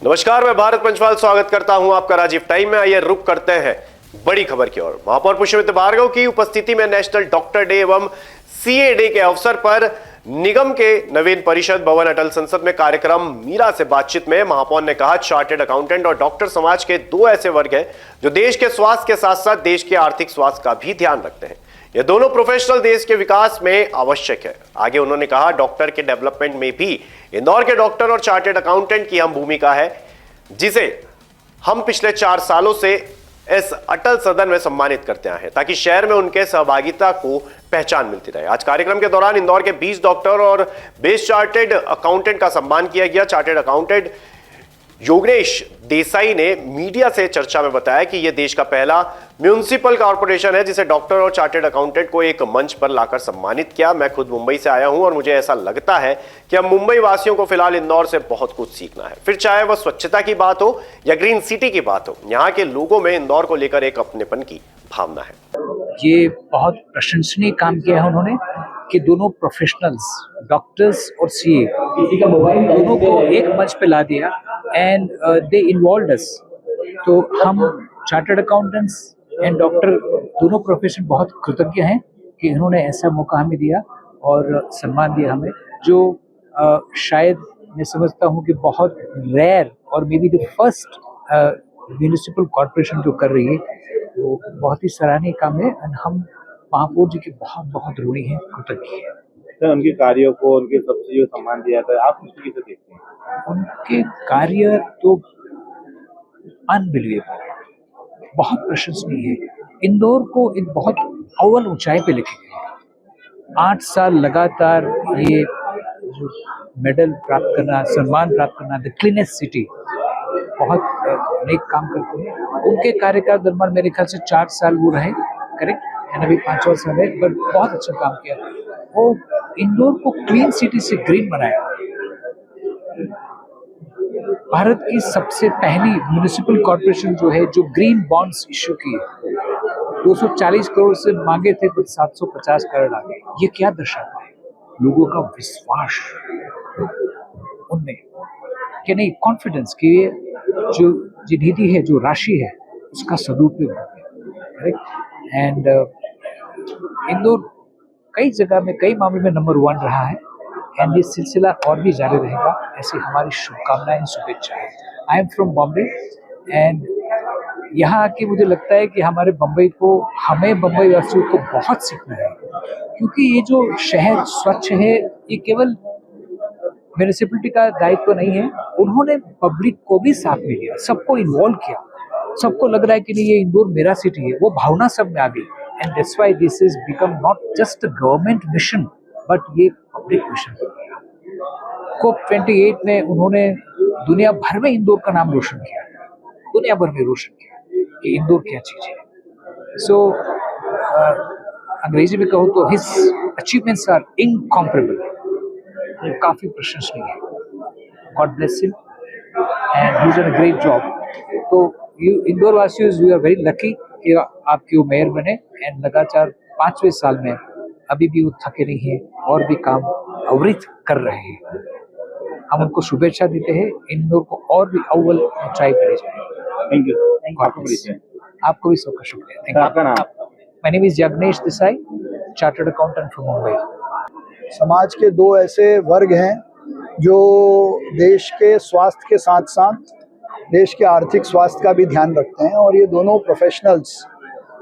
नमस्कार, मैं भारत पंचवाल स्वागत करता हूं आपका राजीव टाइम में। आइए रुक करते हैं बड़ी खबर की ओर। महापौर पुष्पवती भार्गव की उपस्थिति में नेशनल डॉक्टर डे एवं सीए डे के अवसर पर निगम के नवीन परिषद भवन अटल संसद में कार्यक्रम मीरा से बातचीत में महापौर ने कहा, चार्टेड अकाउंटेंट और डॉक्टर समाज के दो ऐसे वर्ग हैं जो देश के स्वास्थ्य के साथ साथ देश के आर्थिक स्वास्थ्य का भी ध्यान रखते हैं। ये दोनों प्रोफेशनल देश के विकास में आवश्यक है। आगे उन्होंने कहा, डॉक्टर के डेवलपमेंट में भी इंदौर के डॉक्टर और चार्टेड अकाउंटेंट की अहम भूमिका है, जिसे हम पिछले 4 सालों से इस अटल सदन में सम्मानित करते आए हैं ताकि शहर में उनके सहभागिता को पहचान मिलती रहे। आज कार्यक्रम के दौरान इंदौर के 20 डॉक्टर और 20 चार्टेड अकाउंटेंट का सम्मान किया गया। चार्टेड अकाउंटेंट योगेश देसाई ने मीडिया से चर्चा में बताया कि यह देश का पहला म्युनिसिपल कॉर्पोरेशन है जिसे डॉक्टर और चार्टेड अकाउंटेंट को एक मंच पर लाकर सम्मानित किया। मैं खुद मुंबई से आया हूं और मुझे ऐसा लगता है कि हम मुंबई वासियों को फिलहाल इंदौर से बहुत कुछ सीखना है, फिर चाहे वह स्वच्छता की बात हो या ग्रीन सिटी की बात हो। यहाँ के लोगों में इंदौर को लेकर एक अपनेपन की भावना है। ये बहुत प्रशंसनीय काम किया है उन्होंने कि दोनों प्रोफेशनल्स, डॉक्टर्स और सीए, दोनों को एक मंच पे ला दिया एंड दे इन्वॉल्व्ड अस। तो हम चार्टर्ड अकाउंटेंट्स एंड डॉक्टर दोनों प्रोफेशन बहुत कृतज्ञ हैं कि इन्होंने ऐसा मौका हमें दिया और सम्मान दिया हमें, जो शायद मैं समझता हूँ कि बहुत रेयर और may be the first municipal corporation जो कर रही है, वो बहुत ही सराहनीय काम है। और हम महापौर जी के बहुत बहुत ऋणी हैं, कृतज्ञ हैं। सर, उनके कार्यों को, उनके सबसे जो सम्मान दिया था, आप उस तरीके से देखते हैं? उनके कार्य तो अनबिलीवेबल है, बहुत प्रशंसनीय है। इंदौर को एक बहुत अव्वल ऊंचाई पे लेके गए। 8 साल लगातार ये जो मेडल प्राप्त करना, सम्मान प्राप्त करना, द क्लीनेस्ट सिटी, बहुत नेक काम करते हैं। उनके कार्यकाल दरम्यान मेरे ख्याल से 4 साल वो रहे, करेक्ट, एंड अभी 5 और साल है, पर बहुत अच्छा काम किया। वो इंदौर को क्लीन सिटी से ग्रीन बनाया। भारत की सबसे पहली म्युनिसिपल कॉर्पोरेशन जो है, जो ग्रीन बॉन्ड्स इश्यू की है, 240 करोड़ से मांगे थे तो 750 करोड़ आ गए। ये क्या दर्शाता है? लोगों का विश्वास उनमें कि नहीं, कॉन्फिडेंस कि ये जो निधि है, जो राशि है, उसका सदुपयोग हो गया, करेक्ट। एंड इंदौर कई जगह में, कई मामले में नंबर 1 रहा है एंड ये सिलसिला और भी जारी रहेगा। ऐसी हमारी शुभकामनाएं, शुभेच्छाएं। I am from Bombay and यहाँ आके मुझे लगता है कि हमें बम्बई वासियों को बहुत सीखना है, क्योंकि ये जो शहर स्वच्छ है, ये केवल म्यूनिसिपैलिटी का दायित्व नहीं है। उन्होंने पब्लिक को भी साथ में लिया, सबको इन्वॉल्व किया, सबको लग रहा है कि नहीं, ये इंदौर मेरा सिटी है, वो भावना सब में आ गई। And that's why this is become not just a government mission, but ये पब्लिक मिशन हो गया। COP28 में उन्होंने दुनिया भर में इंदौर का नाम रोशन किया, दुनिया भर में रोशन किया कि इंदौर क्या चीज है। सो अंग्रेजी में कहूँ तो हिज अचीवमेंट्स आर इनकॉम्परेबल। ये काफी प्रशंसनीय है। God bless him and he is done a great job. तो यू इंदौर वासियों, यू आर वेरी लकी कि आपके वो मेयर बने एंड लगातार 5वें साल में अभी भी वो थके नहीं है और भी काम अवरित कर रहे हैं। हम उनको शुभेच्छा देते हैं, इंदौर को और भी अव्वल ऊंचाई पर ले जाए। Thank you. आपको भी सबका शुक्रिया। Thank you. आपका नाम? My name is Yogesh Desai, chartered accountant from Mumbai. समाज के दो ऐसे वर्ग हैं जो देश के स्वास्थ्य के साथ साथ देश के आर्थिक स्वास्थ्य का भी ध्यान रखते हैं, और ये दोनों प्रोफेशनल्स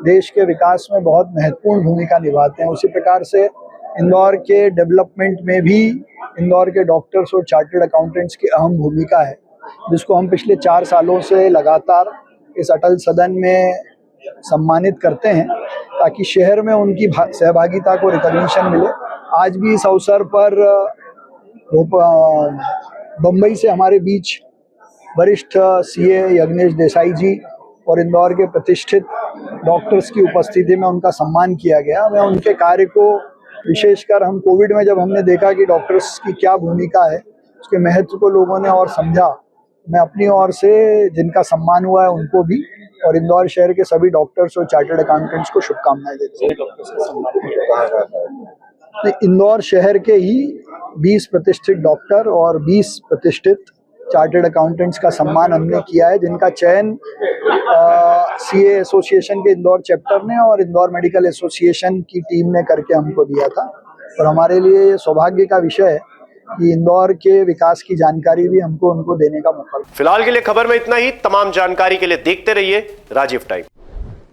देश के विकास में बहुत महत्वपूर्ण भूमिका निभाते हैं। उसी प्रकार से इंदौर के डेवलपमेंट में भी इंदौर के डॉक्टर्स और चार्टर्ड अकाउंटेंट्स की अहम भूमिका है, जिसको हम पिछले 4 सालों से लगातार इस अटल सदन में सम्मानित करते हैं ताकि शहर में उनकी सहभागिता को रिकॉग्निशन मिले। आज भी इस अवसर पर बम्बई से हमारे बीच वरिष्ठ सीए योगेश देसाई जी और इंदौर के प्रतिष्ठित डॉक्टर्स की उपस्थिति में उनका सम्मान किया गया। मैं उनके कार्य को, विशेषकर हम कोविड में जब हमने देखा कि डॉक्टर्स की क्या भूमिका है, उसके महत्व को लोगों ने और समझा, मैं अपनी ओर से जिनका सम्मान हुआ है उनको भी और इंदौर शहर के सभी डॉक्टर्स और चार्टर्ड अकाउंटेंट्स को शुभकामनाएं देता हूँ। इंदौर शहर के ही 20 प्रतिष्ठित डॉक्टर और 20 प्रतिष्ठित चार्टर्ड अकाउंटेंट्स का सम्मान हमने किया है, जिनका चयन सीए एसोसिएशन के इंदौर चैप्टर ने और इंदौर मेडिकल एसोसिएशन की टीम ने करके हमको दिया था। और हमारे लिए ये सौभाग्य का विषय है कि इंदौर के विकास की जानकारी भी हमको उनको देने का मौका। फिलहाल के लिए खबर में इतना ही। तमाम जानकारी के लिए देखते रहिए राजीव टाइम।